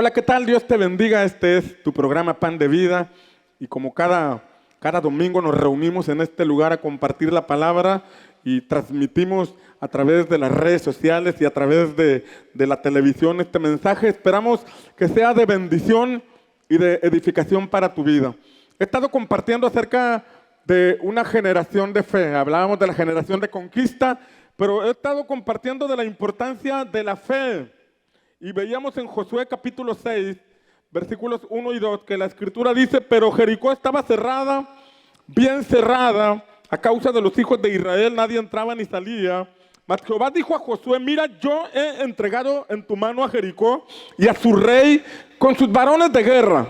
Hola, ¿qué tal? Dios te bendiga. Este es tu programa Pan de Vida. Y como cada domingo nos reunimos en este lugar a compartir la palabra y transmitimos a través de las redes sociales y a través de la televisión este mensaje. Esperamos que sea de bendición y de edificación para tu vida. He estado compartiendo acerca de una generación de fe. Hablábamos de la generación de conquista, pero he estado compartiendo de la importancia de la fe. Y veíamos en Josué capítulo 6, versículos 1 y 2, que la escritura dice: pero Jericó estaba cerrada, bien cerrada, a causa de los hijos de Israel, nadie entraba ni salía. Mas Jehová dijo a Josué: mira, yo he entregado en tu mano a Jericó y a su rey con sus varones de guerra.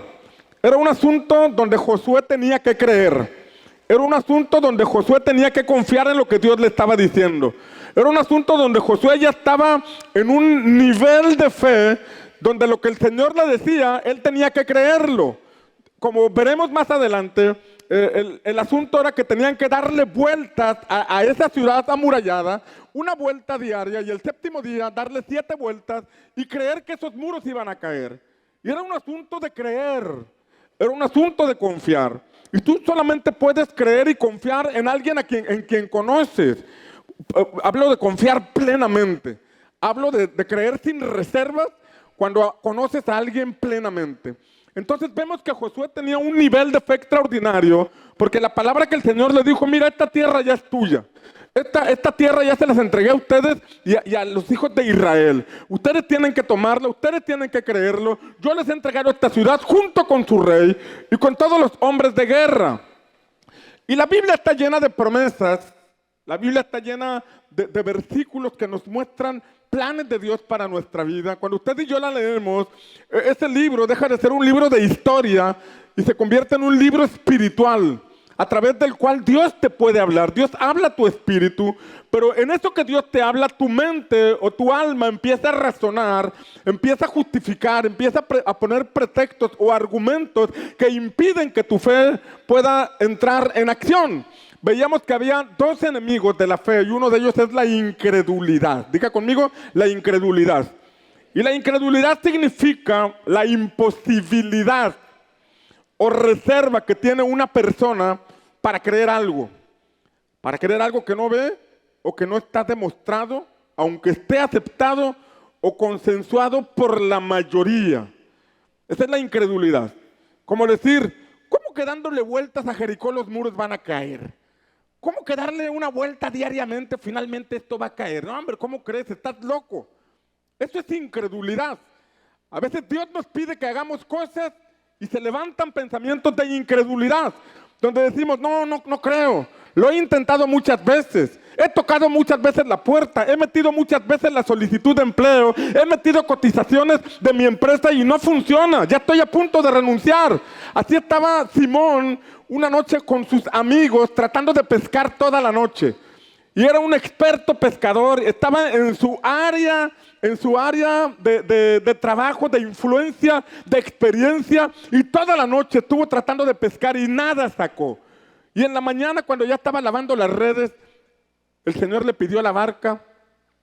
Era un asunto donde Josué tenía que creer. Era un asunto donde Josué tenía que confiar en lo que Dios le estaba diciendo. Era un asunto donde Josué ya estaba en un nivel de fe donde lo que el Señor le decía, él tenía que creerlo. Como veremos más adelante, el asunto era que tenían que darle vueltas a esa ciudad amurallada, una vuelta diaria, y el séptimo día darle 7 vueltas y creer que esos muros iban a caer. Y era un asunto de creer, era un asunto de confiar. Y tú solamente puedes creer y confiar en alguien en quien conoces. Hablo de confiar plenamente. Hablo de creer sin reservas cuando conoces a alguien plenamente. Entonces vemos que Josué tenía un nivel de fe extraordinario, porque la palabra que el Señor le dijo: mira, esta tierra ya es tuya. Esta tierra ya se las entregué a ustedes y a los hijos de Israel. Ustedes tienen que tomarla, ustedes tienen que creerlo. Yo les he entregado esta ciudad junto con su rey y con todos los hombres de guerra. Y la Biblia está llena de promesas. La Biblia está llena de versículos que nos muestran planes de Dios para nuestra vida. Cuando usted y yo la leemos, ese libro deja de ser un libro de historia y se convierte en un libro espiritual, a través del cual Dios te puede hablar. Dios habla a tu espíritu, pero en eso que Dios te habla, tu mente o tu alma empieza a razonar, empieza a justificar, empieza a poner pretextos o argumentos que impiden que tu fe pueda entrar en acción. Veíamos que había 2 enemigos de la fe y uno de ellos es la incredulidad. Diga conmigo, la incredulidad. Y la incredulidad significa la imposibilidad o reserva que tiene una persona para creer algo que no ve o que no está demostrado, aunque esté aceptado o consensuado por la mayoría. Esa es la incredulidad. Como decir: ¿cómo que dándole vueltas a Jericó los muros van a caer? ¿Cómo que darle una vuelta diariamente finalmente esto va a caer? No, hombre, ¿cómo crees? Estás loco. Eso es incredulidad. A veces Dios nos pide que hagamos cosas y se levantan pensamientos de incredulidad, donde decimos: no creo. Lo he intentado muchas veces. He tocado muchas veces la puerta. He metido muchas veces la solicitud de empleo. He metido cotizaciones de mi empresa y no funciona. Ya estoy a punto de renunciar. Así estaba Simón una noche con sus amigos tratando de pescar toda la noche. Y era un experto pescador. Estaba en su área de trabajo, de influencia, de experiencia, y toda la noche estuvo tratando de pescar y nada sacó. Y en la mañana, cuando ya estaba lavando las redes, el Señor le pidió la barca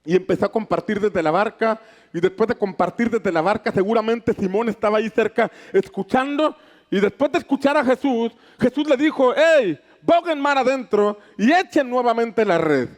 y empezó a compartir desde la barca. Y después de compartir desde la barca, seguramente Simón estaba ahí cerca escuchando. Y después de escuchar a Jesús, Jesús le dijo: hey, boguen mar adentro y echen nuevamente la red.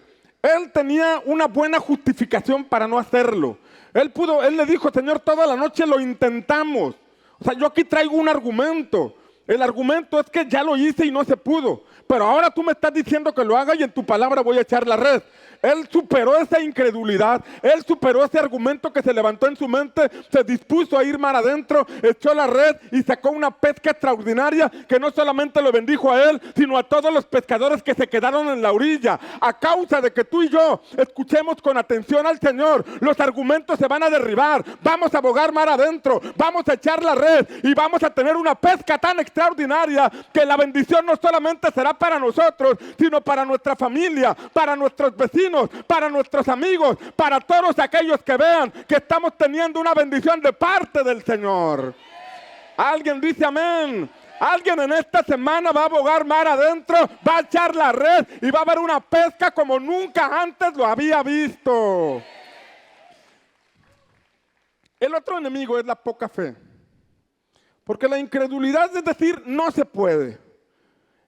Él tenía una buena justificación para no hacerlo. Él le dijo: Señor, toda la noche lo intentamos. O sea, yo aquí traigo un argumento. El argumento es que ya lo hice y no se pudo. Pero ahora tú me estás diciendo que lo haga y en tu palabra voy a echar la red. Él superó esa incredulidad, él superó ese argumento que se levantó en su mente, se dispuso a ir mar adentro, echó la red y sacó una pesca extraordinaria que no solamente lo bendijo a él, sino a todos los pescadores que se quedaron en la orilla. A causa de que tú y yo escuchemos con atención al Señor, los argumentos se van a derribar. Vamos a bogar mar adentro, vamos a echar la red y vamos a tener una pesca tan extraordinaria que la bendición no solamente será para nosotros, sino para nuestra familia, para nuestros vecinos, para nuestros amigos, para todos aquellos que vean que estamos teniendo una bendición de parte del Señor. Alguien dice amén. Alguien en esta semana va a bogar mar adentro, va a echar la red y va a haber una pesca como nunca antes lo había visto. El otro enemigo es la poca fe. Porque la incredulidad es decir, no se puede.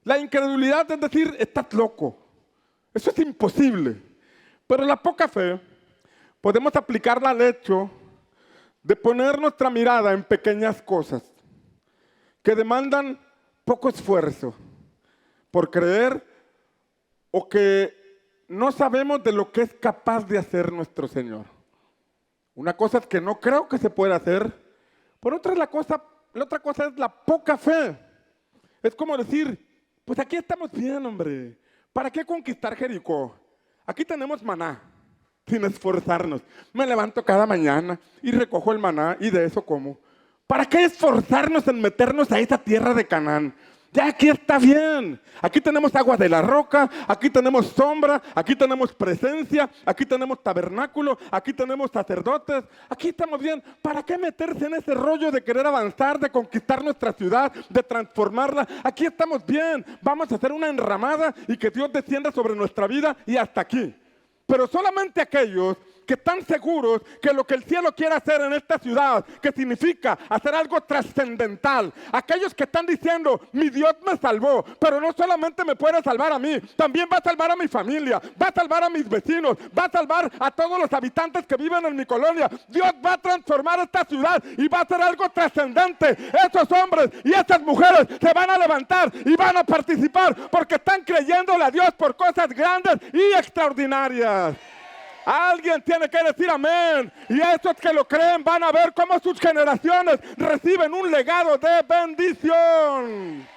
La incredulidad es decir, estás loco. Eso es imposible. Pero la poca fe podemos aplicarla al hecho de poner nuestra mirada en pequeñas cosas que demandan poco esfuerzo por creer o que no sabemos de lo que es capaz de hacer nuestro Señor. Una cosa es que no creo que se pueda hacer, por otra la otra cosa es la poca fe. Es como decir, pues aquí estamos bien, hombre. ¿Para qué conquistar Jericó? Aquí tenemos maná, sin esforzarnos. Me levanto cada mañana y recojo el maná y de eso como. ¿Para qué esforzarnos en meternos a esa tierra de Canaán? Ya aquí está bien. Aquí tenemos agua de la roca, aquí tenemos sombra, aquí tenemos presencia, aquí tenemos tabernáculo, aquí tenemos sacerdotes. Aquí estamos bien. ¿Para qué meterse en ese rollo de querer avanzar, de conquistar nuestra ciudad, de transformarla? Aquí estamos bien. Vamos a hacer una enramada y que Dios descienda sobre nuestra vida y hasta aquí. Pero solamente aquellos que están seguros que lo que el cielo quiere hacer en esta ciudad, que significa hacer algo trascendental, aquellos que están diciendo, mi Dios me salvó, pero no solamente me puede salvar a mí, también va a salvar a mi familia, va a salvar a mis vecinos, va a salvar a todos los habitantes que viven en mi colonia. Dios va a transformar esta ciudad y va a hacer algo trascendente. Esos hombres y estas mujeres se van a levantar y van a participar porque están creyéndole a Dios por cosas grandes y extraordinarias. Alguien tiene que decir amén. Y estos que lo creen van a ver cómo sus generaciones reciben un legado de bendición.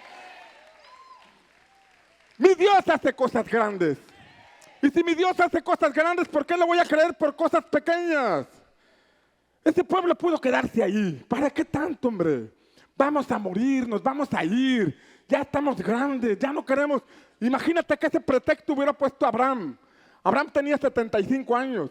Mi Dios hace cosas grandes. Y si mi Dios hace cosas grandes, ¿por qué le voy a creer por cosas pequeñas? Ese pueblo pudo quedarse ahí. ¿Para qué tanto, hombre? Vamos a morir, nos vamos a ir. Ya estamos grandes, ya no queremos. Imagínate que ese pretexto hubiera puesto a Abraham. Abraham tenía 75 años.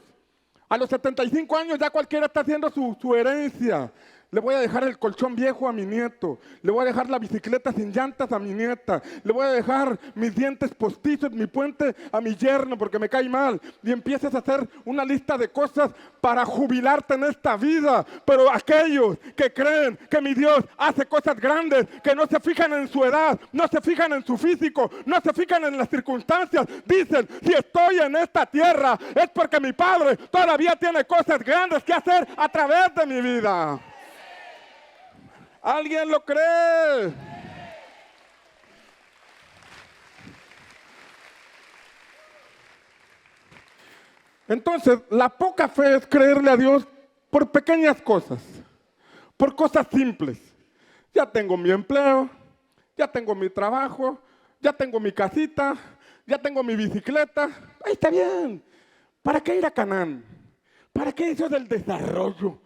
A los 75 años ya cualquiera está haciendo su herencia. Le voy a dejar el colchón viejo a mi nieto. Le voy a dejar la bicicleta sin llantas a mi nieta. Le voy a dejar mis dientes postizos, mi puente a mi yerno porque me cae mal. Y empiezas a hacer una lista de cosas para jubilarte en esta vida. Pero aquellos que creen que mi Dios hace cosas grandes, que no se fijan en su edad, no se fijan en su físico, no se fijan en las circunstancias, dicen, si estoy en esta tierra es porque mi Padre todavía tiene cosas grandes que hacer a través de mi vida. ¿Alguien lo cree? Entonces, la poca fe es creerle a Dios por pequeñas cosas, por cosas simples. Ya tengo mi empleo, ya tengo mi trabajo, ya tengo mi casita, ya tengo mi bicicleta. Ahí está bien. ¿Para qué ir a Canaán? ¿Para qué eso del desarrollo?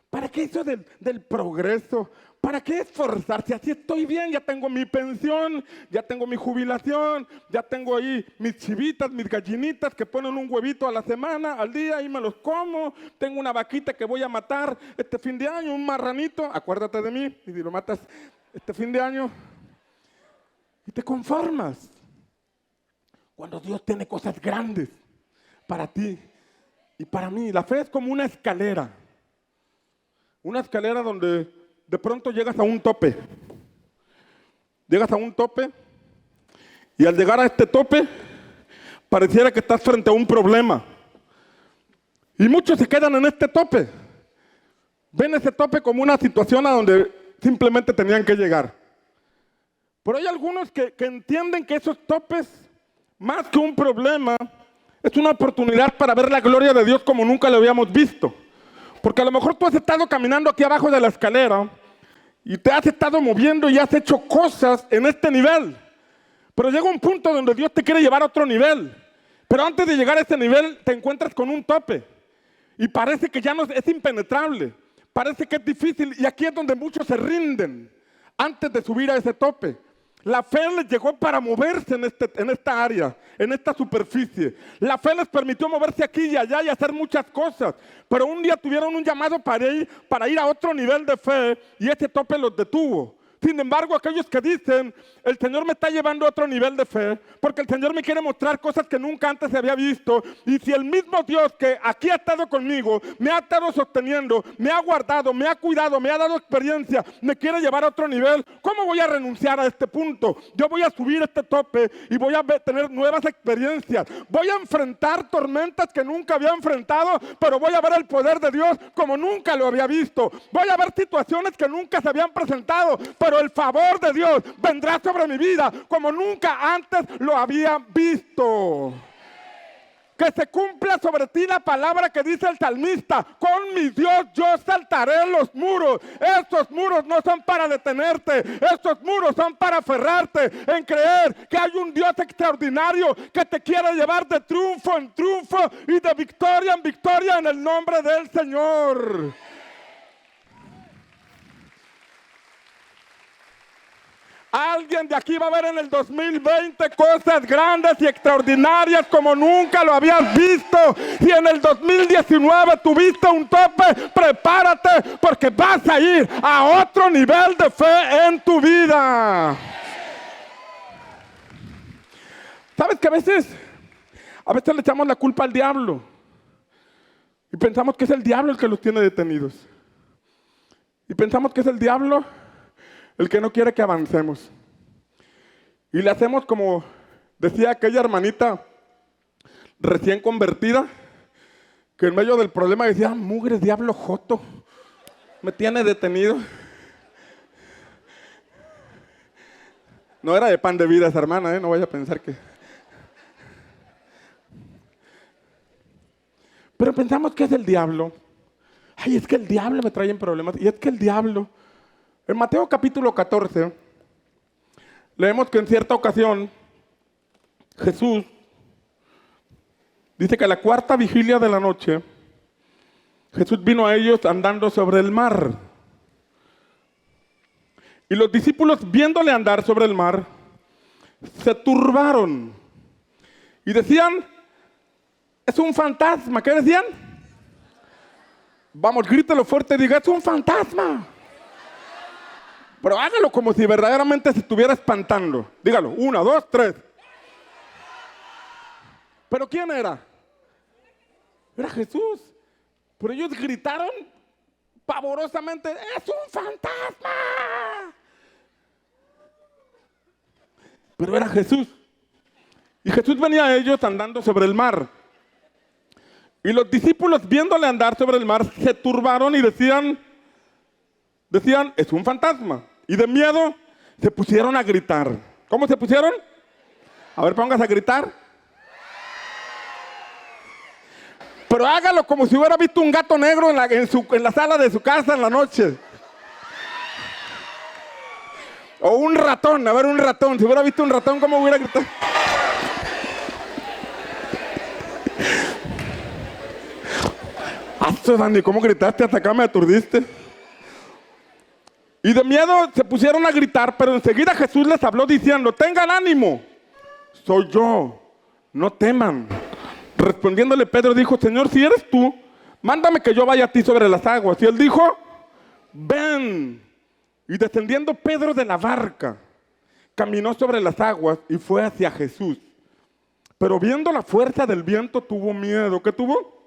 ¿Para qué eso del progreso? ¿Para qué esforzarse? Así estoy bien, ya tengo mi pensión, ya tengo mi jubilación, ya tengo ahí mis chivitas, mis gallinitas que ponen un huevito a la semana, al día, y me los como. Tengo una vaquita que voy a matar este fin de año, un marranito, acuérdate de mí, y si lo matas este fin de año, y te conformas. Cuando Dios tiene cosas grandes para ti y para mí, la fe es como una escalera donde de pronto llegas a un tope. Llegas a un tope y al llegar a este tope pareciera que estás frente a un problema. Y muchos se quedan en este tope. Ven ese tope como una situación a donde simplemente tenían que llegar. Pero hay algunos que entienden que esos topes, más que un problema, es una oportunidad para ver la gloria de Dios como nunca lo habíamos visto. Porque a lo mejor tú has estado caminando aquí abajo de la escalera y te has estado moviendo y has hecho cosas en este nivel. Pero llega un punto donde Dios te quiere llevar a otro nivel. Pero antes de llegar a ese nivel te encuentras con un tope. Y parece que ya no es impenetrable. Parece que es difícil. Y aquí es donde muchos se rinden antes de subir a ese tope. La fe les llegó para moverse en esta área, en esta superficie. La fe les permitió moverse aquí y allá y hacer muchas cosas. Pero un día tuvieron un llamado para ir a otro nivel de fe y ese tope los detuvo. Sin embargo, aquellos que dicen, el Señor me está llevando a otro nivel de fe, porque el Señor me quiere mostrar cosas que nunca antes se había visto, y si el mismo Dios que aquí ha estado conmigo, me ha estado sosteniendo, me ha guardado, me ha cuidado, me ha dado experiencia, me quiere llevar a otro nivel, ¿cómo voy a renunciar a este punto? Yo voy a subir este tope y voy a tener nuevas experiencias. Voy a enfrentar tormentas que nunca había enfrentado, pero voy a ver el poder de Dios como nunca lo había visto. Voy a ver situaciones que nunca se habían presentado, pero el favor de Dios vendrá sobre mi vida como nunca antes lo había visto. Que se cumpla sobre ti la palabra que dice el salmista: con mi Dios yo saltaré los muros. Estos muros no son para detenerte, estos muros son para aferrarte en creer que hay un Dios extraordinario que te quiere llevar de triunfo en triunfo y de victoria en victoria en el nombre del Señor. Alguien de aquí va a ver en el 2020 cosas grandes y extraordinarias como nunca lo habías visto. Si en el 2019 tuviste un tope, prepárate porque vas a ir a otro nivel de fe en tu vida. ¿Sabes que a veces le echamos la culpa al diablo? Y pensamos que es el diablo el que los tiene detenidos. Y pensamos que es el diablo el que no quiere que avancemos. Y le hacemos como decía aquella hermanita recién convertida, que en medio del problema decía: mugre diablo joto, me tiene detenido. No era de Pan de Vida esa hermana, no vaya a pensar que... Pero pensamos que es el diablo. Ay, es que el diablo me trae en problemas. Y es que el diablo... En Mateo capítulo 14, leemos que en cierta ocasión Jesús dice que a la cuarta vigilia de la noche Jesús vino a ellos andando sobre el mar. Y los discípulos, viéndole andar sobre el mar, se turbaron y decían: es un fantasma. ¿Qué decían? Vamos, grítelo fuerte y diga: es un fantasma. Pero hágalo como si verdaderamente se estuviera espantando. Dígalo, 1, 2, 3. ¿Pero quién era? Era Jesús. Pero ellos gritaron pavorosamente: ¡es un fantasma! Pero era Jesús. Y Jesús venía a ellos andando sobre el mar. Y los discípulos, viéndole andar sobre el mar, se turbaron y decían: es un fantasma. Y de miedo se pusieron a gritar. ¿Cómo se pusieron? A ver, póngase a gritar. Pero hágalo como si hubiera visto un gato negro en la sala de su casa en la noche. O un ratón, a ver, un ratón. Si hubiera visto un ratón, ¿cómo hubiera gritado? Dani, ¿cómo gritaste? Hasta acá me aturdiste. Y de miedo se pusieron a gritar, pero enseguida Jesús les habló diciendo: tengan ánimo, soy yo, no teman. Respondiéndole Pedro dijo: Señor, si eres tú, mándame que yo vaya a ti sobre las aguas. Y él dijo: ven. Y descendiendo Pedro de la barca, caminó sobre las aguas y fue hacia Jesús. Pero viendo la fuerza del viento tuvo miedo. ¿Qué tuvo?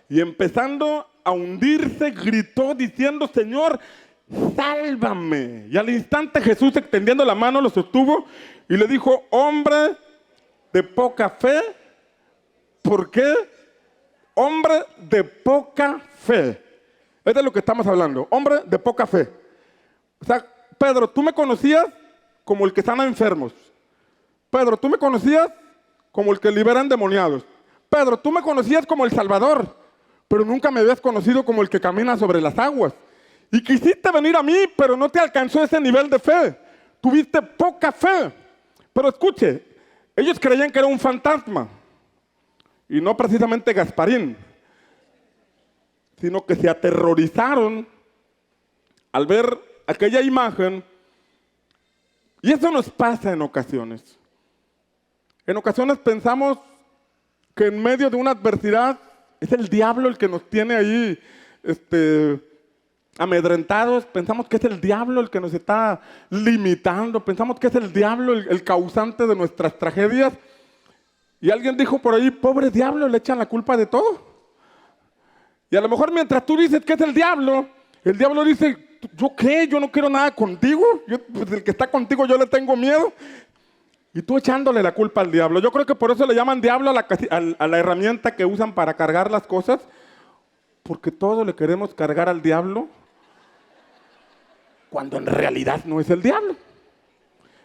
Y empezando a hundirse, gritó diciendo: Señor, sálvame. Y al instante Jesús, extendiendo la mano, lo sostuvo y le dijo: hombre de poca fe. ¿Por qué? Hombre de poca fe. Es de lo que estamos hablando. Hombre de poca fe. O sea, Pedro, tú me conocías como el que sana enfermos. Pedro, tú me conocías como el que libera endemoniados. Pedro, tú me conocías como el Salvador, pero nunca me habías conocido como el que camina sobre las aguas. Y quisiste venir a mí, pero no te alcanzó ese nivel de fe. Tuviste poca fe. Pero escuche, ellos creían que era un fantasma. Y no precisamente Gasparín, sino que se aterrorizaron al ver aquella imagen. Y eso nos pasa en ocasiones. En ocasiones pensamos que en medio de una adversidad es el diablo el que nos tiene ahí amedrentados, pensamos que es el diablo el que nos está limitando, pensamos que es el diablo el causante de nuestras tragedias. Y alguien dijo por ahí, pobre diablo, le echan la culpa de todo. Y a lo mejor mientras tú dices que es el diablo dice, ¿yo qué? Yo no quiero nada contigo. Pues el que está contigo yo le tengo miedo. Y tú echándole la culpa al diablo. Yo creo que por eso le llaman diablo a la herramienta que usan para cargar las cosas. Porque todo le queremos cargar al diablo cuando en realidad no es el diablo.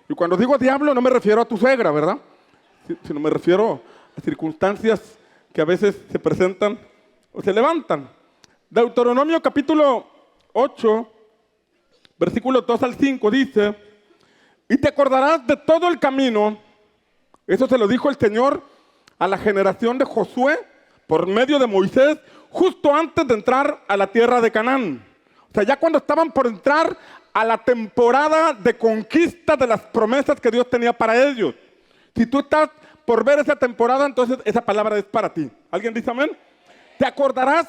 Y cuando digo diablo no me refiero a tu suegra, ¿verdad? Sino me refiero a circunstancias que a veces se presentan o se levantan. Deuteronomio capítulo 8, versículos 2 al 5 dice, y te acordarás de todo el camino, eso se lo dijo el Señor a la generación de Josué por medio de Moisés, justo antes de entrar a la tierra de Canaán. O sea, ya cuando estaban por entrar a la temporada de conquista de las promesas que Dios tenía para ellos. Si tú estás por ver esa temporada, entonces esa palabra es para ti. ¿Alguien dice amén? Te acordarás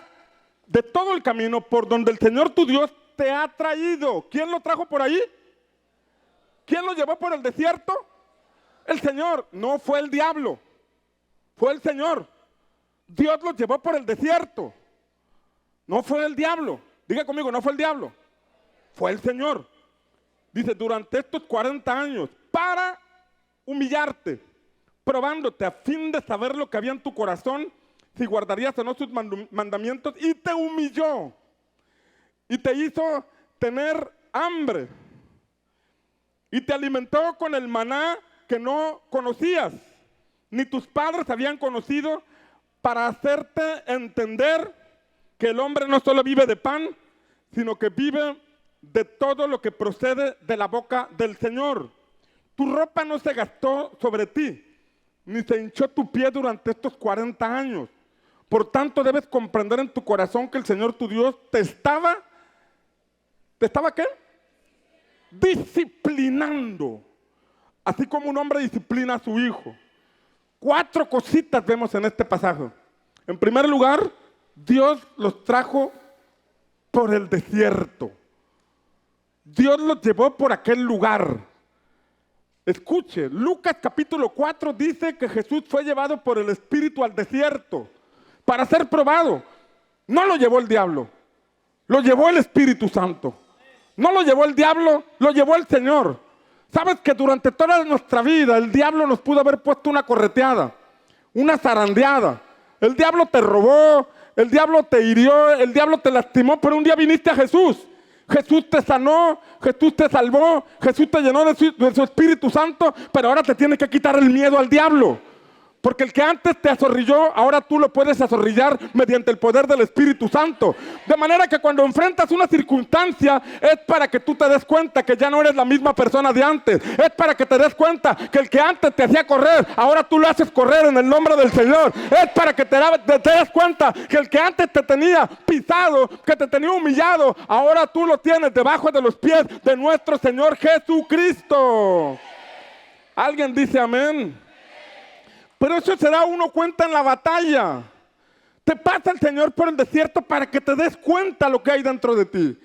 de todo el camino por donde el Señor tu Dios te ha traído. ¿Quién lo trajo por ahí? ¿Quién lo llevó por el desierto? El Señor. No fue el diablo, fue el Señor. Dios los llevó por el desierto. No fue el diablo. Diga conmigo, no fue el diablo, fue el Señor. Dice, durante estos 40 años, para humillarte, probándote a fin de saber lo que había en tu corazón, si guardarías o no sus mandamientos, y te humilló, y te hizo tener hambre, y te alimentó con el maná que no conocías, ni tus padres habían conocido, para hacerte entender que el hombre no solo vive de pan, sino que vive de todo lo que procede de la boca del Señor. Tu ropa no se gastó sobre ti, ni se hinchó tu pie durante estos 40 años. Por tanto, debes comprender en tu corazón que el Señor tu Dios ¿te estaba qué? Disciplinando. Así como un hombre disciplina a su hijo. 4 cositas vemos en este pasaje. En primer lugar, Dios los trajo por el desierto. Dios los llevó por aquel lugar. Escuche, Lucas capítulo 4 dice que Jesús fue llevado por el Espíritu al desierto para ser probado. No lo llevó el diablo, lo llevó el Espíritu Santo. No lo llevó el diablo, lo llevó el Señor. ¿Sabes que durante toda nuestra vida el diablo nos pudo haber puesto una correteada, una zarandeada? El diablo te robó, el diablo te hirió, el diablo te lastimó, pero un día viniste a Jesús. Jesús te sanó, Jesús te salvó, Jesús te llenó de su Espíritu Santo, pero ahora te tiene que quitar el miedo al diablo. Porque el que antes te azorrilló, ahora tú lo puedes azorrillar mediante el poder del Espíritu Santo. De manera que cuando enfrentas una circunstancia, es para que tú te des cuenta que ya no eres la misma persona de antes. Es para que te des cuenta que el que antes te hacía correr, ahora tú lo haces correr en el nombre del Señor. Es para que te des cuenta que el que antes te tenía pisado, que te tenía humillado, ahora tú lo tienes debajo de los pies de nuestro Señor Jesucristo. ¿Alguien dice amén? Pero eso se da uno cuenta en la batalla. Te pasa el Señor por el desierto para que te des cuenta lo que hay dentro de ti.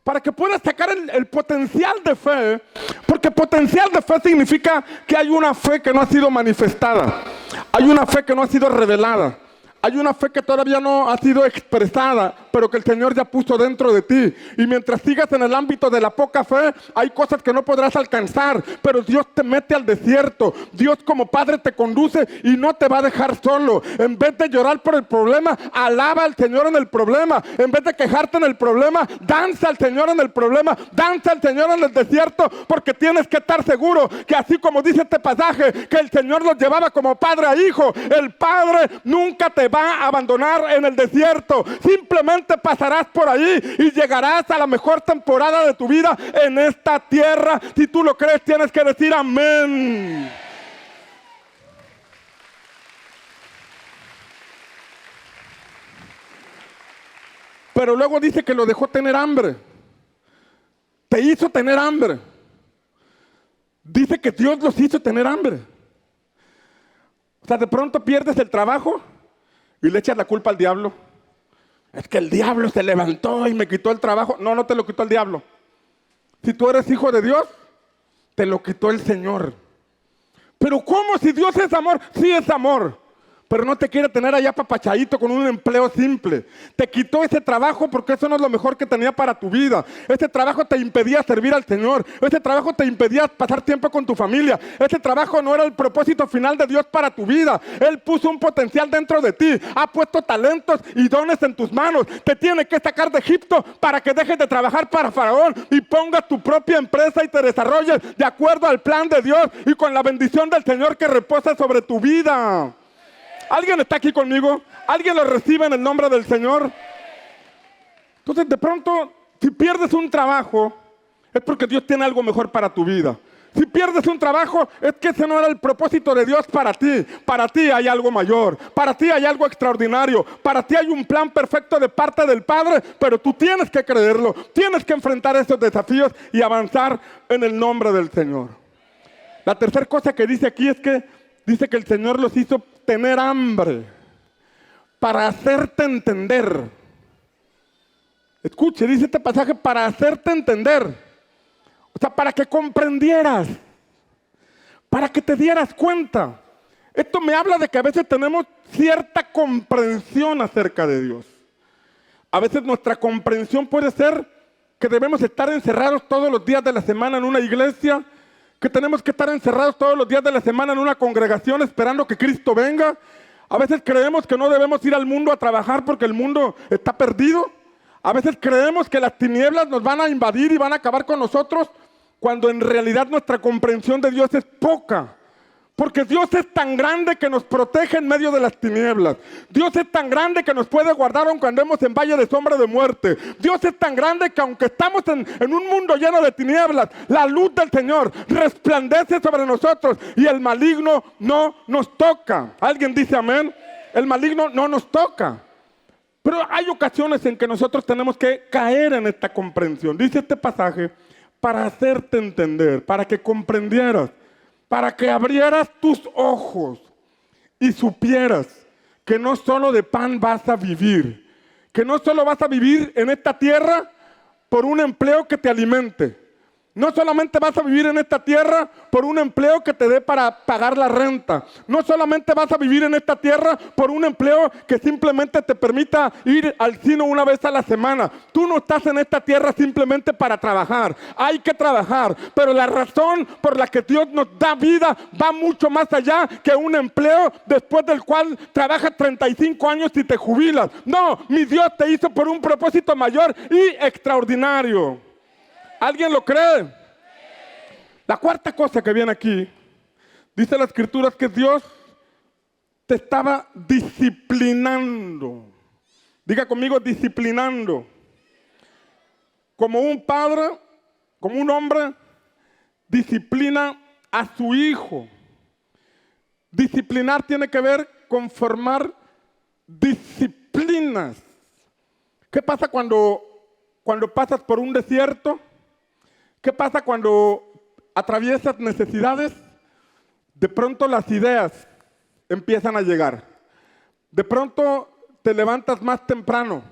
Para que puedas sacar el potencial de fe. Porque potencial de fe significa que hay una fe que no ha sido manifestada. Hay una fe que no ha sido revelada. Hay una fe que todavía no ha sido expresada, pero que el Señor ya puso dentro de ti. Y mientras sigas en el ámbito de la poca fe, hay cosas que no podrás alcanzar, pero Dios te mete al desierto. Dios como Padre te conduce y no te va a dejar solo. En vez de llorar por el problema, alaba al Señor en el problema. En vez de quejarte en el problema, danza al Señor en el problema. Danza al Señor en el desierto, porque tienes que estar seguro que así como dice este pasaje, que el Señor los llevaba como padre a hijo, el Padre nunca te va a abandonar en el desierto. Simplemente pasarás por ahí y llegarás a la mejor temporada de tu vida en esta tierra. Si tú lo crees, tienes que decir amén. Pero luego dice que lo dejó tener hambre. Te hizo tener hambre. Dice que Dios los hizo tener hambre. O sea, de pronto pierdes el trabajo y le echas la culpa al diablo. Es que el diablo se levantó y me quitó el trabajo. No, no te lo quitó el diablo. Si tú eres hijo de Dios, te lo quitó el Señor. Pero ¿cómo si Dios es amor? Sí es amor. Pero no te quiere tener allá papachadito con un empleo simple. Te quitó ese trabajo porque eso no es lo mejor que tenía para tu vida. Ese trabajo te impedía servir al Señor. Ese trabajo te impedía pasar tiempo con tu familia. Ese trabajo no era el propósito final de Dios para tu vida. Él puso un potencial dentro de ti. Ha puesto talentos y dones en tus manos. Te tiene que sacar de Egipto para que dejes de trabajar para Faraón y pongas tu propia empresa y te desarrolles de acuerdo al plan de Dios y con la bendición del Señor que reposa sobre tu vida. ¿Alguien está aquí conmigo? ¿Alguien lo recibe en el nombre del Señor? Entonces, de pronto, si pierdes un trabajo, es porque Dios tiene algo mejor para tu vida. Si pierdes un trabajo, es que ese no era el propósito de Dios para ti. Para ti hay algo mayor. Para ti hay algo extraordinario. Para ti hay un plan perfecto de parte del Padre, pero tú tienes que creerlo. Tienes que enfrentar esos desafíos y avanzar en el nombre del Señor. La tercera cosa que dice aquí es que dice que el Señor los hizo tener hambre para hacerte entender. Escuche, dice este pasaje, para hacerte entender. O sea, para que comprendieras, para que te dieras cuenta. Esto me habla de que a veces tenemos cierta comprensión acerca de Dios. A veces nuestra comprensión puede ser que debemos estar encerrados todos los días de la semana en una iglesia, que tenemos que estar encerrados todos los días de la semana en una congregación esperando que Cristo venga. A veces creemos que no debemos ir al mundo a trabajar porque el mundo está perdido. A veces creemos que las tinieblas nos van a invadir y van a acabar con nosotros, cuando en realidad nuestra comprensión de Dios es poca. Porque Dios es tan grande que nos protege en medio de las tinieblas. Dios es tan grande que nos puede guardar aunque andemos en valle de sombra de muerte. Dios es tan grande que aunque estamos en un mundo lleno de tinieblas, la luz del Señor resplandece sobre nosotros y el maligno no nos toca. ¿Alguien dice amén? El maligno no nos toca. Pero hay ocasiones en que nosotros tenemos que caer en esta comprensión. Dice este pasaje, para hacerte entender, para que comprendieras, para que abrieras tus ojos y supieras que no solo de pan vas a vivir, que no solo vas a vivir en esta tierra por un empleo que te alimente. No solamente vas a vivir en esta tierra por un empleo que te dé para pagar la renta. No solamente vas a vivir en esta tierra por un empleo que simplemente te permita ir al cine una vez a la semana. Tú no estás en esta tierra simplemente para trabajar. Hay que trabajar, pero la razón por la que Dios nos da vida va mucho más allá que un empleo después del cual trabajas 35 años y te jubilas. No, mi Dios te hizo por un propósito mayor y extraordinario. ¿Alguien lo cree? La cuarta cosa que viene aquí, dice la Escritura, que Dios te estaba disciplinando. Diga conmigo, disciplinando. Como un padre, como un hombre, disciplina a su hijo. Disciplinar tiene que ver con formar disciplinas. ¿Qué pasa cuando pasas por un desierto? ¿Qué pasa cuando atraviesas necesidades? De pronto las ideas empiezan a llegar. De pronto te levantas más temprano.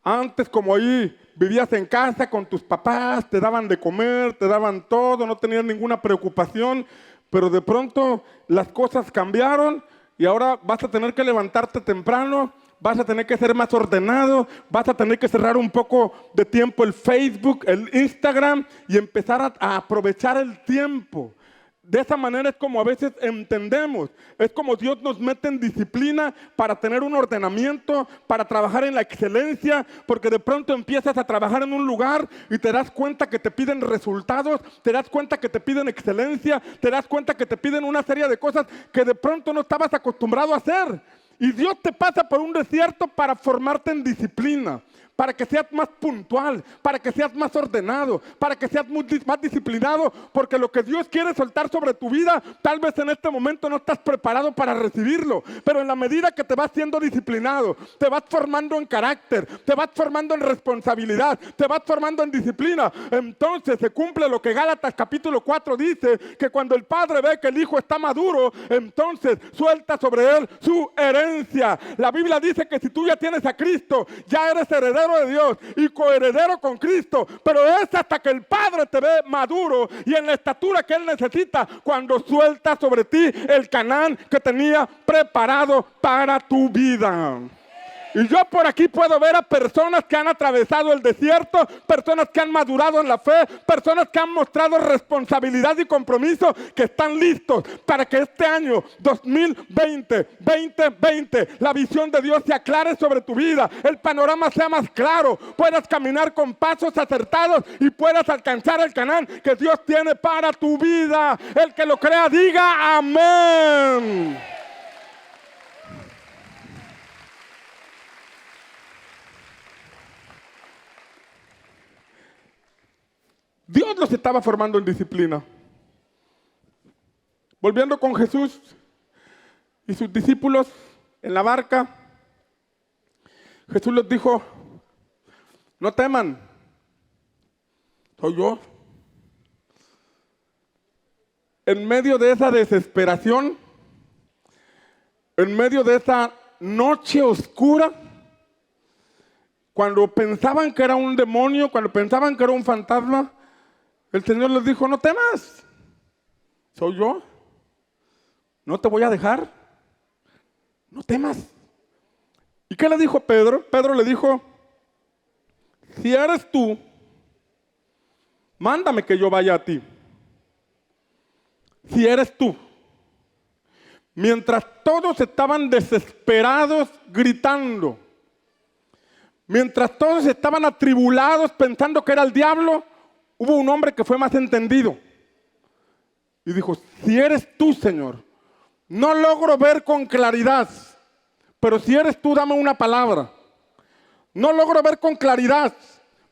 Antes, como ahí vivías en casa con tus papás, te daban de comer, te daban todo, no tenías ninguna preocupación, pero de pronto las cosas cambiaron y ahora vas a tener que levantarte temprano. Vas a tener que ser más ordenado, vas a tener que cerrar un poco de tiempo el Facebook, el Instagram y empezar a aprovechar el tiempo. De esa manera es como a veces entendemos, es como Dios nos mete en disciplina para tener un ordenamiento, para trabajar en la excelencia, porque de pronto empiezas a trabajar en un lugar y te das cuenta que te piden resultados, te das cuenta que te piden excelencia, te das cuenta que te piden una serie de cosas que de pronto no estabas acostumbrado a hacer. Y Dios te pasa por un desierto para formarte en disciplina, para que seas más puntual, para que seas más ordenado, para que seas más disciplinado, porque lo que Dios quiere soltar sobre tu vida, tal vez en este momento no estás preparado para recibirlo, pero en la medida que te vas siendo disciplinado, te vas formando en carácter, te vas formando en responsabilidad, te vas formando en disciplina, entonces se cumple lo que Gálatas capítulo 4 dice, que cuando el padre ve que el hijo está maduro, entonces suelta sobre él su herencia. La Biblia dice que si tú ya tienes a Cristo, ya eres heredero de Dios y coheredero con Cristo, pero es hasta que el Padre te ve maduro y en la estatura que Él necesita, cuando suelta sobre ti el Canaán que tenía preparado para tu vida. Y yo por aquí puedo ver a personas que han atravesado el desierto, personas que han madurado en la fe, personas que han mostrado responsabilidad y compromiso, que están listos para que este año 2020, la visión de Dios se aclare sobre tu vida, el panorama sea más claro, puedas caminar con pasos acertados y puedas alcanzar el Canaán que Dios tiene para tu vida. El que lo crea diga amén. Dios los estaba formando en disciplina. Volviendo con Jesús y sus discípulos en la barca, Jesús les dijo, no teman, soy yo. En medio de esa desesperación, en medio de esa noche oscura, cuando pensaban que era un demonio, cuando pensaban que era un fantasma, el Señor les dijo, no temas, soy yo, no te voy a dejar, no temas. ¿Y qué le dijo Pedro? Pedro le dijo, si eres tú, mándame que yo vaya a ti. Si eres tú. Mientras todos estaban desesperados gritando, mientras todos estaban atribulados pensando que era el diablo, hubo un hombre que fue más entendido y dijo, si eres tú, Señor, no logro ver con claridad, pero si eres tú, dame una palabra. No logro ver con claridad,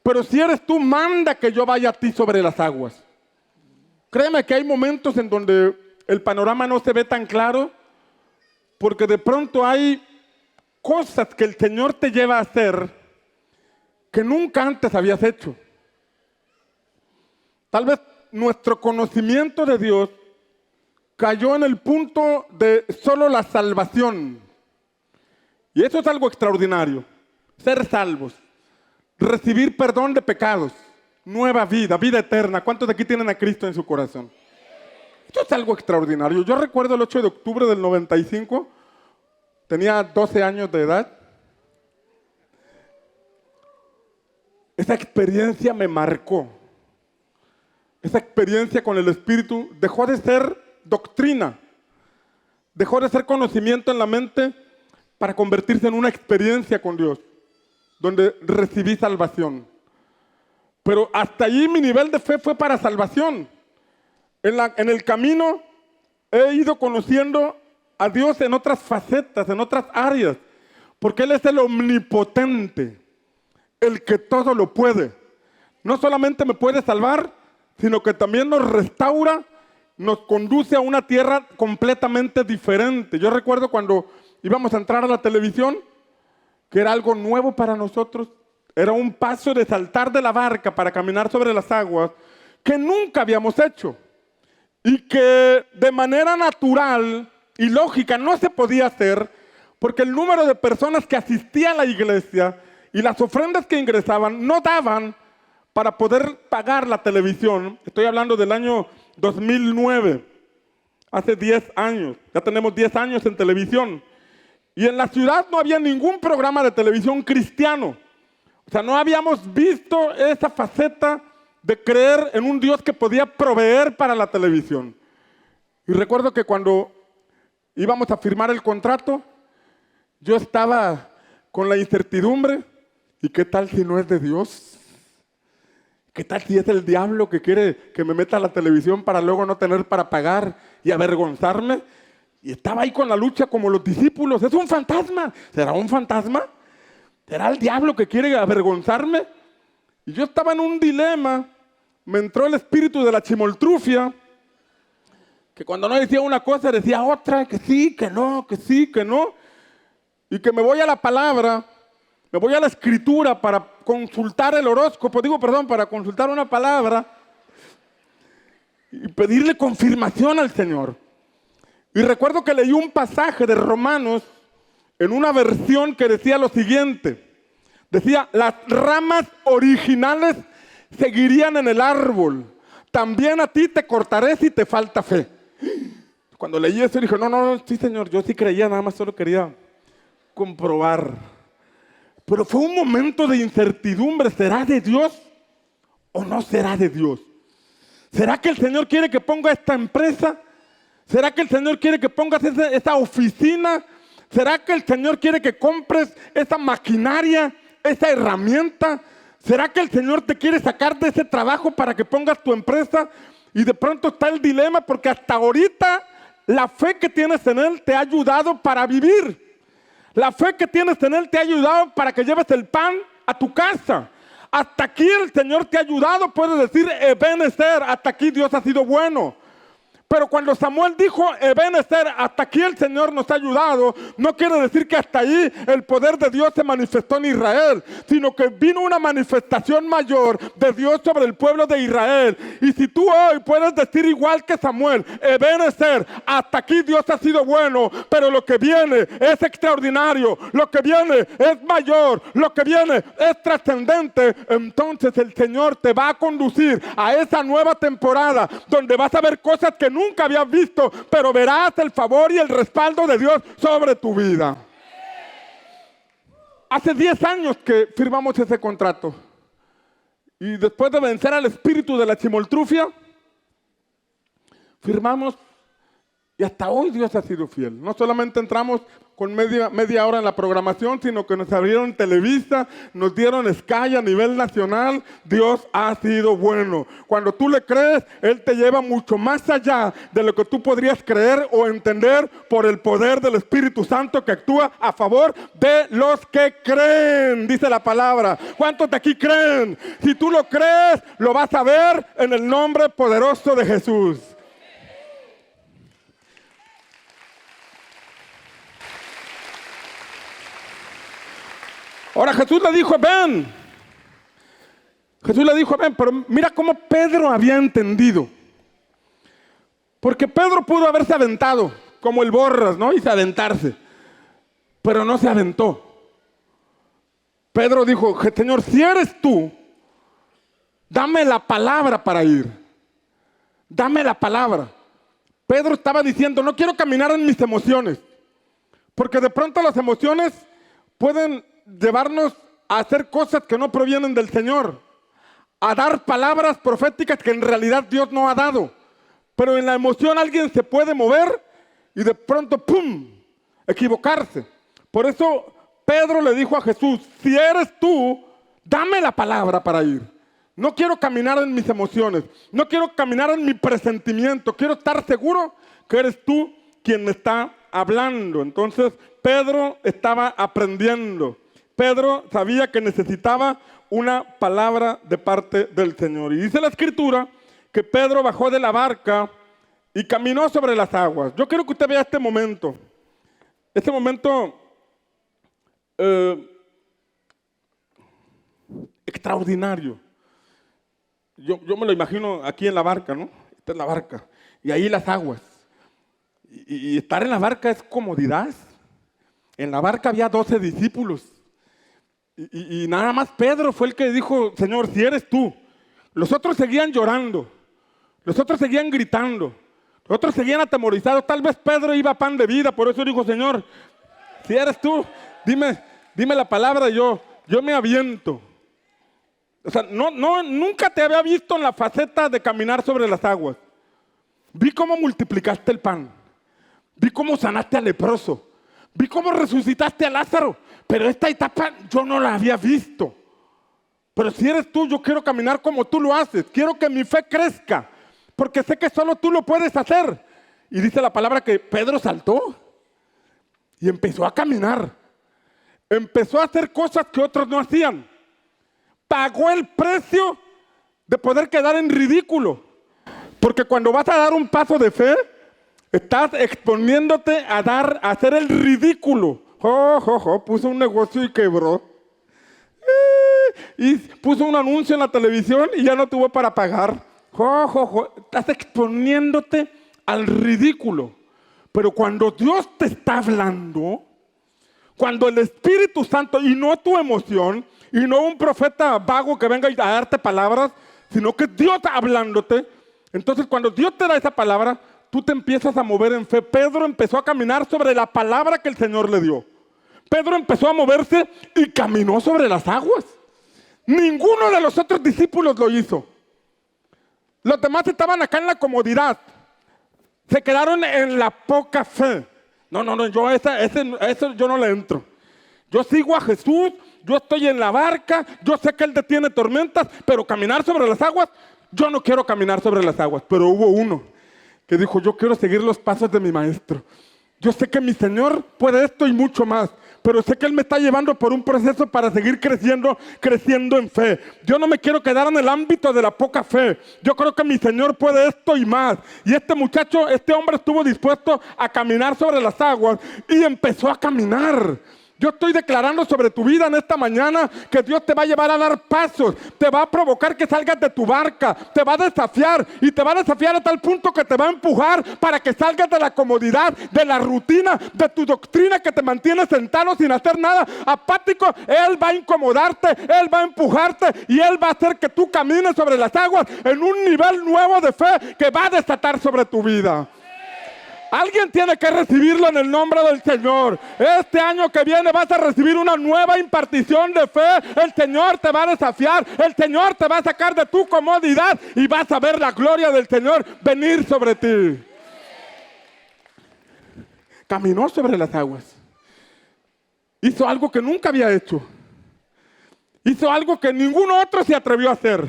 pero si eres tú, manda que yo vaya a ti sobre las aguas. Créeme que hay momentos en donde el panorama no se ve tan claro, porque de pronto hay cosas que el Señor te lleva a hacer que nunca antes habías hecho. Tal vez nuestro conocimiento de Dios cayó en el punto de solo la salvación. Y eso es algo extraordinario. Ser salvos, recibir perdón de pecados, nueva vida, vida eterna. ¿Cuántos de aquí tienen a Cristo en su corazón? Esto es algo extraordinario. Yo recuerdo el 8 de octubre del 95, tenía 12 años de edad. Esa experiencia me marcó. Esa experiencia con el Espíritu dejó de ser doctrina, dejó de ser conocimiento en la mente para convertirse en una experiencia con Dios, donde recibí salvación. Pero hasta allí mi nivel de fe fue para salvación. En el camino he ido conociendo a Dios en otras facetas, en otras áreas, porque Él es el omnipotente, el que todo lo puede. No solamente me puede salvar, sino que también nos restaura, nos conduce a una tierra completamente diferente. Yo recuerdo cuando íbamos a entrar a la televisión, que era algo nuevo para nosotros, era un paso de saltar de la barca para caminar sobre las aguas que nunca habíamos hecho y que de manera natural y lógica no se podía hacer porque el número de personas que asistían a la iglesia y las ofrendas que ingresaban no daban para poder pagar la televisión. Estoy hablando del año 2009, hace 10 años, ya tenemos 10 años en televisión. Y en la ciudad no había ningún programa de televisión cristiano. O sea, no habíamos visto esa faceta de creer en un Dios que podía proveer para la televisión. Y recuerdo que cuando íbamos a firmar el contrato, yo estaba con la incertidumbre. ¿Y qué tal si no es de Dios? ¿Qué tal si es el diablo que quiere que me meta a la televisión para luego no tener para pagar y avergonzarme? Y estaba ahí con la lucha como los discípulos. ¿Es un fantasma? ¿Será un fantasma? ¿Será el diablo que quiere avergonzarme? Y yo estaba en un dilema. Me entró el espíritu de la chimoltrufia, que cuando no decía una cosa decía otra, que sí, que no, que sí, que no. Y que me voy a la palabra, me voy a la escritura para consultar el horóscopo, para consultar una palabra y pedirle confirmación al Señor. Y recuerdo que leí un pasaje de Romanos en una versión que decía lo siguiente. Decía, las ramas originales seguirían en el árbol. También a ti te cortaré si te falta fe. Cuando leí eso dije, no, sí Señor, yo sí creía, nada más solo quería comprobar. Pero fue un momento de incertidumbre. ¿Será de Dios o no será de Dios? ¿Será que el Señor quiere que ponga esta empresa? ¿Será que el Señor quiere que pongas esa oficina? ¿Será que el Señor quiere que compres esa maquinaria, esa herramienta? ¿Será que el Señor te quiere sacar de ese trabajo para que pongas tu empresa? Y de pronto está el dilema, porque hasta ahorita la fe que tienes en Él te ha ayudado para vivir. La fe que tienes en Él te ha ayudado para que lleves el pan a tu casa. Hasta aquí el Señor te ha ayudado, puedes decir Ebenezer, hasta aquí Dios ha sido bueno. Pero cuando Samuel dijo Ebenezer, hasta aquí el Señor nos ha ayudado, no quiere decir que hasta ahí el poder de Dios se manifestó en Israel, sino que vino una manifestación mayor de Dios sobre el pueblo de Israel. Y si tú hoy puedes decir igual que Samuel, Ebenezer, hasta aquí Dios ha sido bueno, pero lo que viene es extraordinario, lo que viene es mayor, lo que viene es trascendente, entonces el Señor te va a conducir a esa nueva temporada donde vas a ver cosas que nunca habías visto, pero verás el favor y el respaldo de Dios sobre tu vida. Hace 10 años que firmamos ese contrato. Y después de vencer al espíritu de la chimoltrufia, firmamos y hasta hoy Dios ha sido fiel. No solamente entramos con media hora en la programación, sino que nos abrieron Televisa, nos dieron Sky a nivel nacional. Dios ha sido bueno. Cuando tú le crees, Él te lleva mucho más allá de lo que tú podrías creer o entender por el poder del Espíritu Santo que actúa a favor de los que creen, dice la palabra. ¿Cuántos de aquí creen? Si tú lo crees, lo vas a ver en el nombre poderoso de Jesús. Ahora Jesús le dijo, ven. Jesús le dijo, ven, pero mira cómo Pedro había entendido. Porque Pedro pudo haberse aventado, como el Borras, ¿no? Y se aventarse. Pero no se aventó. Pedro dijo, Señor, si eres tú, dame la palabra para ir. Dame la palabra. Pedro estaba diciendo, no quiero caminar en mis emociones. Porque de pronto las emociones pueden llevarnos a hacer cosas que no provienen del Señor, a dar palabras proféticas que en realidad Dios no ha dado. Pero en la emoción alguien se puede mover y de pronto, ¡pum!, equivocarse. Por eso Pedro le dijo a Jesús, si eres tú, dame la palabra para ir. No quiero caminar en mis emociones, no quiero caminar en mi presentimiento, quiero estar seguro que eres tú quien me está hablando. Entonces Pedro estaba aprendiendo. Pedro sabía que necesitaba una palabra de parte del Señor. Y dice la Escritura que Pedro bajó de la barca y caminó sobre las aguas. Yo quiero que usted vea este momento. Este momento extraordinario. Yo me lo imagino aquí en la barca, ¿no? Esta es la barca. Y ahí las aguas. Y estar en la barca es comodidad. En la barca había 12 discípulos. Y nada más Pedro fue el que dijo, Señor, si eres tú. Los otros seguían llorando. Los otros seguían gritando. Los otros seguían atemorizados. Tal vez Pedro iba a pan de vida. Por eso dijo, Señor, si eres tú, dime la palabra y yo me aviento. O sea, nunca te había visto en la faceta de caminar sobre las aguas. Vi cómo multiplicaste el pan. Vi cómo sanaste al leproso. Vi cómo resucitaste a Lázaro. Pero esta etapa yo no la había visto. Pero si eres tú, yo quiero caminar como tú lo haces. Quiero que mi fe crezca. Porque sé que solo tú lo puedes hacer. Y dice la palabra que Pedro saltó. Y empezó a caminar. Empezó a hacer cosas que otros no hacían. Pagó el precio de poder quedar en ridículo. Porque cuando vas a dar un paso de fe, estás exponiéndote a hacer el ridículo. Puso un negocio y quebró. Y puso un anuncio en la televisión y ya no tuvo para pagar. Estás exponiéndote al ridículo. Pero cuando Dios te está hablando, cuando el Espíritu Santo, y no tu emoción, y no un profeta vago que venga a darte palabras, sino que Dios está hablándote, entonces cuando Dios te da esa palabra, tú te empiezas a mover en fe. Pedro empezó a caminar sobre la palabra que el Señor le dio. Pedro empezó a moverse y caminó sobre las aguas. Ninguno de los otros discípulos lo hizo. Los demás estaban acá en la comodidad. Se quedaron en la poca fe. No, yo eso yo no le entro. Yo sigo a Jesús, yo estoy en la barca, yo sé que Él detiene tormentas, pero caminar sobre las aguas, yo no quiero caminar sobre las aguas. Pero hubo uno que dijo, yo quiero seguir los pasos de mi maestro. Yo sé que mi Señor puede esto y mucho más, pero sé que Él me está llevando por un proceso para seguir creciendo en fe. Yo no me quiero quedar en el ámbito de la poca fe. Yo creo que mi Señor puede esto y más. Y este hombre estuvo dispuesto a caminar sobre las aguas y empezó a caminar. Yo estoy declarando sobre tu vida en esta mañana que Dios te va a llevar a dar pasos, te va a provocar que salgas de tu barca, te va a desafiar y te va a desafiar a tal punto que te va a empujar para que salgas de la comodidad, de la rutina, de tu doctrina que te mantiene sentado sin hacer nada, apático. Él va a incomodarte, Él va a empujarte y Él va a hacer que tú camines sobre las aguas en un nivel nuevo de fe que va a desatar sobre tu vida. Alguien tiene que recibirlo en el nombre del Señor. Este año que viene vas a recibir una nueva impartición de fe. El Señor te va a desafiar. El Señor te va a sacar de tu comodidad y vas a ver la gloria del Señor venir sobre ti. Caminó sobre las aguas. Hizo algo que nunca había hecho. Hizo algo que ningún otro se atrevió a hacer.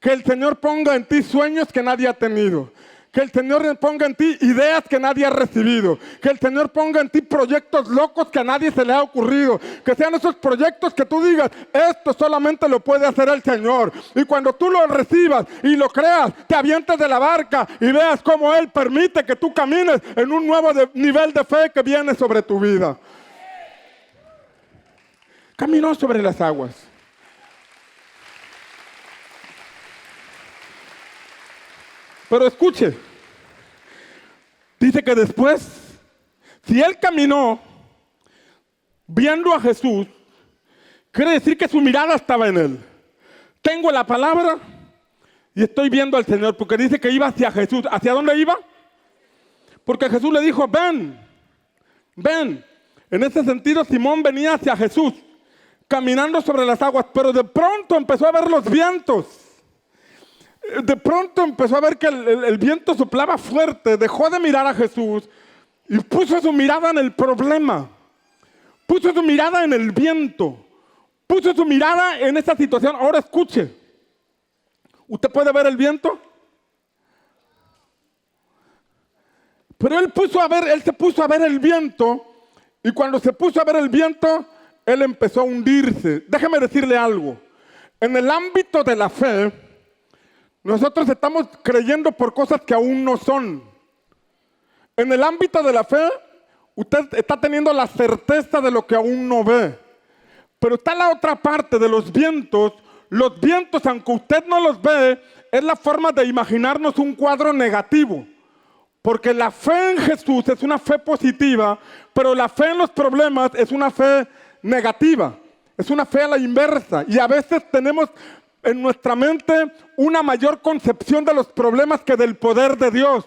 Que el Señor ponga en ti sueños que nadie ha tenido. Que el Señor ponga en ti ideas que nadie ha recibido. Que el Señor ponga en ti proyectos locos que a nadie se le ha ocurrido. Que sean esos proyectos que tú digas, esto solamente lo puede hacer el Señor. Y cuando tú lo recibas y lo creas, te avientes de la barca y veas cómo Él permite que tú camines en un nuevo nivel de fe que viene sobre tu vida. Caminó sobre las aguas. Pero escuche, dice que después, si él caminó viendo a Jesús, quiere decir que su mirada estaba en él. Tengo la palabra y estoy viendo al Señor, porque dice que iba hacia Jesús. ¿Hacia dónde iba? Porque Jesús le dijo, ven. En ese sentido, Simón venía hacia Jesús, caminando sobre las aguas, pero de pronto empezó a ver los vientos. De pronto empezó a ver que el viento soplaba fuerte, dejó de mirar a Jesús y puso su mirada en el problema, puso su mirada en el viento, puso su mirada en esa situación. Ahora escuche, ¿usted puede ver el viento? Pero él se puso a ver el viento, y cuando se puso a ver el viento, él empezó a hundirse. Déjeme decirle algo, en el ámbito de la fe, nosotros estamos creyendo por cosas que aún no son. En el ámbito de la fe, usted está teniendo la certeza de lo que aún no ve. Pero está la otra parte de los vientos. Los vientos, aunque usted no los ve, es la forma de imaginarnos un cuadro negativo. Porque la fe en Jesús es una fe positiva, pero la fe en los problemas es una fe negativa. Es una fe a la inversa. Y a veces tenemos en nuestra mente una mayor concepción de los problemas que del poder de Dios.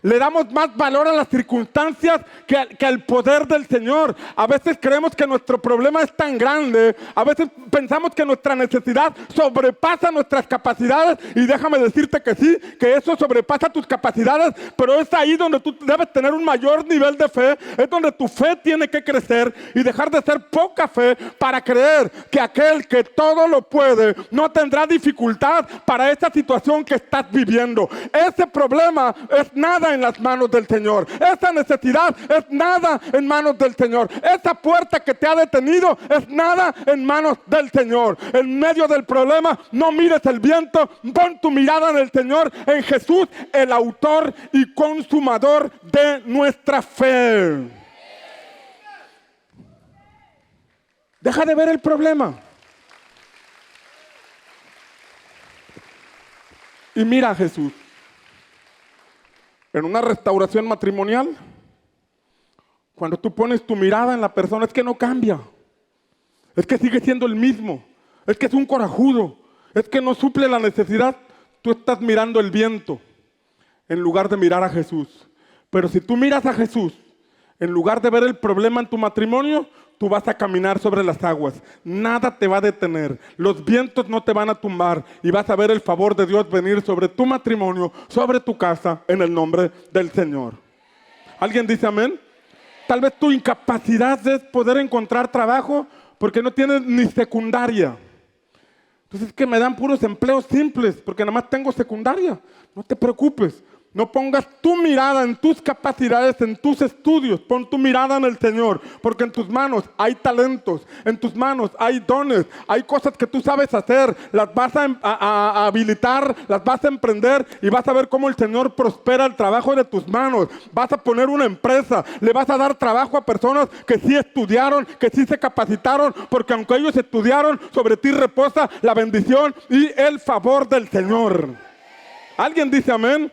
Le damos más valor a las circunstancias que al poder del Señor. A veces creemos que nuestro problema es tan grande. A veces pensamos que nuestra necesidad sobrepasa nuestras capacidades. Y déjame decirte que sí, que eso sobrepasa tus capacidades. Pero es ahí donde tú debes tener un mayor nivel de fe. Es donde tu fe tiene que crecer y dejar de ser poca fe para creer que aquel que todo lo puede no tendrá dificultad para esta situación que estás viviendo. Ese problema es nada nada en las manos del Señor. Esa necesidad es nada en manos del Señor. Esa puerta que te ha detenido es nada en manos del Señor. En medio del problema, no mires el viento, pon tu mirada en el Señor, en Jesús, el autor y consumador de nuestra fe. Deja de ver el problema y mira a Jesús. En una restauración matrimonial, cuando tú pones tu mirada en la persona, es que no cambia, es que sigue siendo el mismo, es que es un corajudo, es que no suple la necesidad. Tú estás mirando el viento en lugar de mirar a Jesús. Pero si tú miras a Jesús, en lugar de ver el problema en tu matrimonio, tú vas a caminar sobre las aguas. Nada te va a detener. Los vientos no te van a tumbar. Y vas a ver el favor de Dios venir sobre tu matrimonio, sobre tu casa, en el nombre del Señor. ¿Alguien dice amén? Tal vez tu incapacidad es poder encontrar trabajo porque no tienes ni secundaria. Entonces es que me dan puros empleos simples porque nada más tengo secundaria. No te preocupes. No pongas tu mirada en tus capacidades, en tus estudios. Pon tu mirada en el Señor, porque en tus manos hay talentos, en tus manos hay dones, hay cosas que tú sabes hacer, las vas a habilitar, las vas a emprender y vas a ver cómo el Señor prospera el trabajo de tus manos. Vas a poner una empresa, le vas a dar trabajo a personas que sí estudiaron, que sí se capacitaron, porque aunque ellos estudiaron, sobre ti reposa la bendición y el favor del Señor. ¿Alguien dice amén?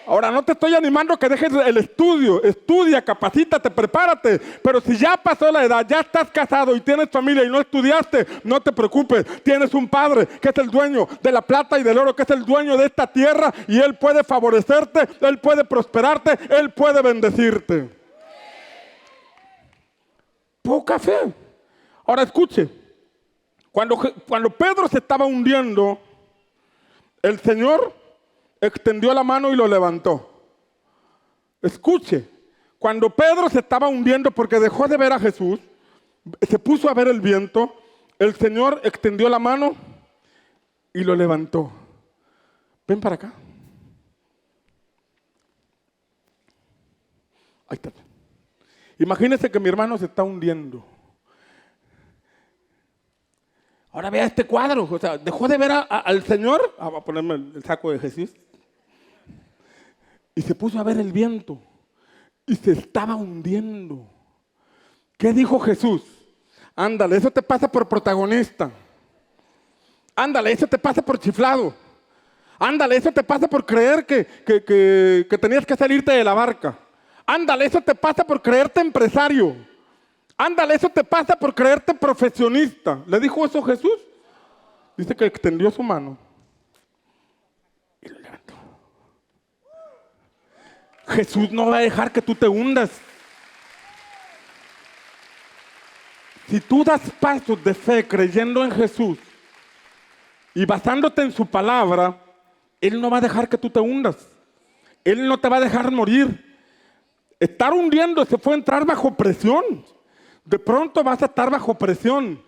Ahora, no te estoy animando a que dejes el estudio. Estudia, capacítate, prepárate. Pero si ya pasó la edad, ya estás casado y tienes familia y no estudiaste, no te preocupes. Tienes un Padre que es el dueño de la plata y del oro, que es el dueño de esta tierra, y Él puede favorecerte, Él puede prosperarte, Él puede bendecirte. Poca fe. Ahora escuche. Cuando Pedro se estaba hundiendo, el Señor extendió la mano y lo levantó. Escuche, cuando Pedro se estaba hundiendo porque dejó de ver a Jesús, se puso a ver el viento, el Señor extendió la mano y lo levantó. Ven para acá. Ahí está. Imagínese que mi hermano se está hundiendo. Ahora vea este cuadro, o sea, dejó de ver al Señor. Voy a ponerme el saco de Jesús. Y se puso a ver el viento y se estaba hundiendo. ¿Qué dijo Jesús? Ándale, eso te pasa por protagonista. Ándale, eso te pasa por chiflado. Ándale, eso te pasa por creer que tenías que salirte de la barca. Ándale, eso te pasa por creerte empresario. Ándale, eso te pasa por creerte profesionista. ¿Le dijo eso Jesús? Dice que extendió su mano y lo levantó. Jesús no va a dejar que tú te hundas. Si tú das pasos de fe creyendo en Jesús y basándote en su palabra, Él no va a dejar que tú te hundas. Él no te va a dejar morir. Estar hundiéndose fue entrar bajo presión. De pronto vas a estar bajo presión,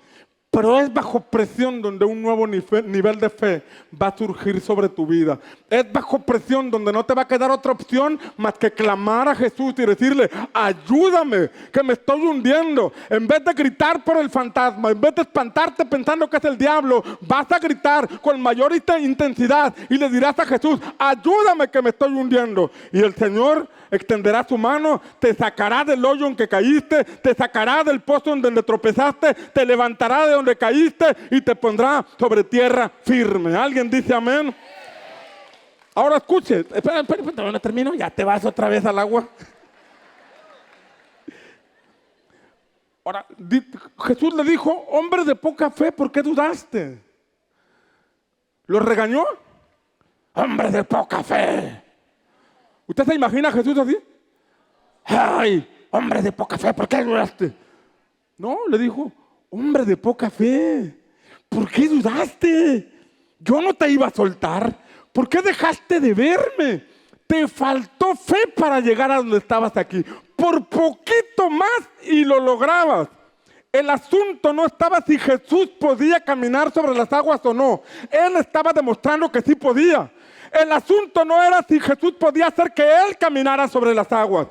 pero es bajo presión donde un nuevo nivel de fe va a surgir sobre tu vida. Es bajo presión donde no te va a quedar otra opción más que clamar a Jesús y decirle: ayúdame, que me estoy hundiendo. En vez de gritar por el fantasma, en vez de espantarte pensando que es el diablo, vas a gritar con mayor intensidad y le dirás a Jesús: ayúdame, que me estoy hundiendo. Y el Señor extenderá su mano, te sacará del hoyo en que caíste, te sacará del pozo en donde tropezaste, te levantará de donde caíste y te pondrá sobre tierra firme. ¿Alguien dice amén? Ahora escuche, espera, no termino, ya te vas otra vez al agua. Ahora, Jesús le dijo: hombre de poca fe, ¿por qué dudaste? ¿Lo regañó? Hombre de poca fe. ¿Usted se imagina a Jesús así? ¡Ay, hombre de poca fe! ¿Por qué dudaste? No, le dijo: hombre de poca fe, ¿por qué dudaste? Yo no te iba a soltar. ¿Por qué dejaste de verme? Te faltó fe para llegar a donde estabas aquí. Por poquito más y lo lograbas. El asunto no estaba si Jesús podía caminar sobre las aguas o no. Él estaba demostrando que sí podía. El asunto no era si Jesús podía hacer que él caminara sobre las aguas.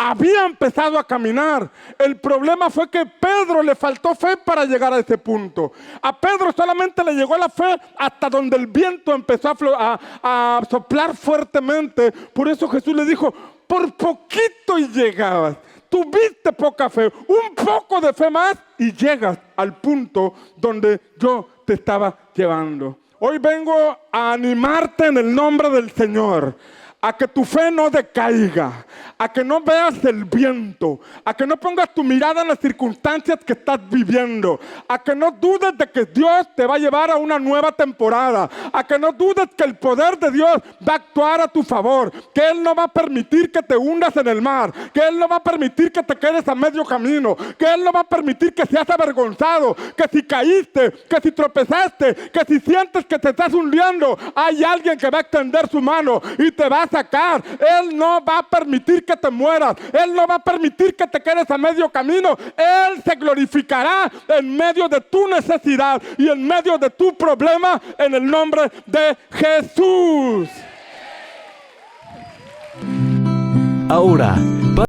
Había empezado a caminar. El problema fue que Pedro le faltó fe para llegar a ese punto. A Pedro solamente le llegó la fe hasta donde el viento empezó a soplar fuertemente. Por eso Jesús le dijo, por poquito y llegabas. Tuviste poca fe, un poco de fe más y llegas al punto donde yo te estaba llevando. Hoy vengo a animarte en el nombre del Señor, a que tu fe no decaiga, a que no veas el viento, a que no pongas tu mirada en las circunstancias que estás viviendo, a que no dudes de que Dios te va a llevar a una nueva temporada, a que no dudes que el poder de Dios va a actuar a tu favor, que Él no va a permitir que te hundas en el mar, que Él no va a permitir que te quedes a medio camino, que Él no va a permitir que seas avergonzado, que si caíste, que si tropezaste, que si sientes que te estás hundiendo, hay alguien que va a extender su mano y te va a sacar. Él no va a permitir que te mueras. Él no va a permitir que te quedes a medio camino. Él se glorificará en medio de tu necesidad y en medio de tu problema en el nombre de Jesús. Ahora,